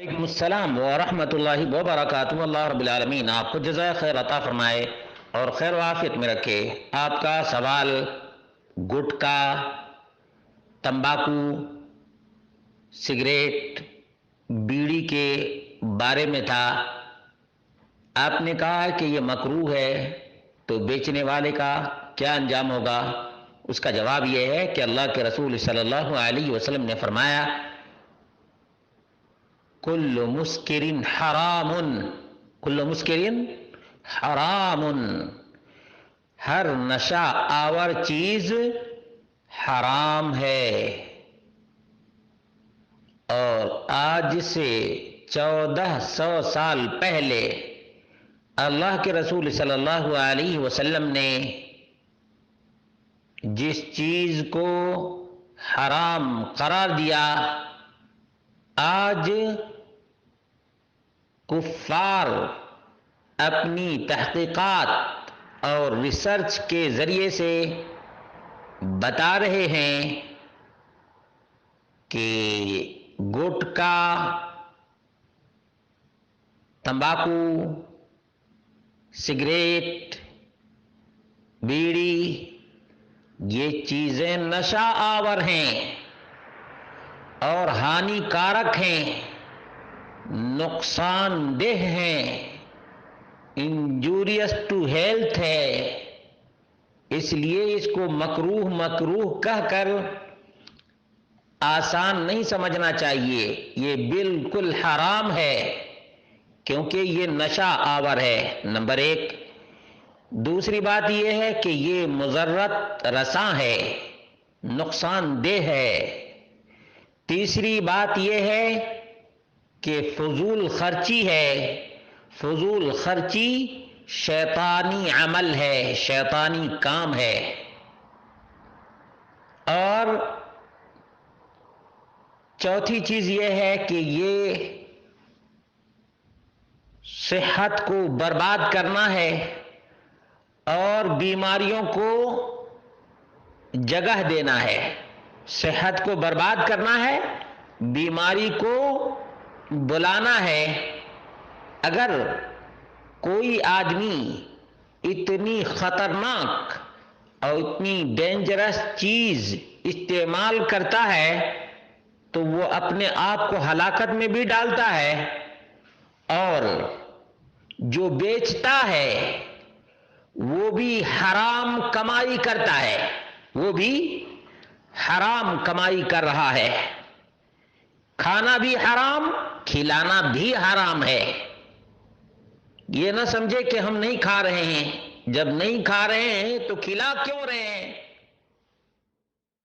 وعلیکم السلام ورحمۃ اللہ وبرکاتہ۔ اللہ رب العالمین آپ کو جزائے خیر عطا فرمائے اور خیر و عافیت میں رکھے۔ آپ کا سوال گٹکا، تمباکو، سگریٹ، بیڑی کے بارے میں تھا۔ آپ نے کہا کہ یہ مکروہ ہے تو بیچنے والے کا کیا انجام ہوگا؟ اس کا جواب یہ ہے کہ اللہ کے رسول صلی اللہ علیہ وسلم نے فرمایا کل مسکر حرام، کل مسکر حرام، ہر نشہ آور چیز حرام ہے۔ اور آج سے 1400 سال پہلے اللہ کے رسول صلی اللہ علیہ وسلم نے جس چیز کو حرام قرار دیا، آج کفار اپنی تحقیقات اور ریسرچ کے ذریعے سے بتا رہے ہیں کہ گٹکا، تمباکو، سگریٹ، بیڑی یہ چیزیں نشہ آور ہیں اور ہانی کارک ہیں، نقصان دہ ہیں، انجوریس ٹو ہیلتھ ہے۔ اس لیے اس کو مکروہ مکروہ کہہ کر آسان نہیں سمجھنا چاہیے، یہ بالکل حرام ہے کیونکہ یہ نشہ آور ہے، نمبر ایک۔ دوسری بات یہ ہے کہ یہ مضرت رساں ہے، نقصان دہ ہے۔ تیسری بات یہ ہے کہ فضول خرچی ہے، فضول خرچی شیطانی عمل ہے، شیطانی کام ہے۔ اور چوتھی چیز یہ ہے کہ یہ صحت کو برباد کرنا ہے اور بیماریوں کو جگہ دینا ہے۔ صحت کو برباد کرنا ہے، بیماری کو بلانا ہے۔ اگر کوئی آدمی اتنی خطرناک اور اتنی ڈینجرس چیز استعمال کرتا ہے تو وہ اپنے آپ کو ہلاکت میں بھی ڈالتا ہے، اور جو بیچتا ہے وہ بھی حرام کمائی کرتا ہے، وہ بھی حرام کمائی کر رہا ہے۔ کھانا بھی حرام، کھلانا بھی حرام ہے۔ یہ نہ سمجھے کہ ہم نہیں کھا رہے ہیں، جب نہیں کھا رہے ہیں تو کھلا کیوں رہے ہیں؟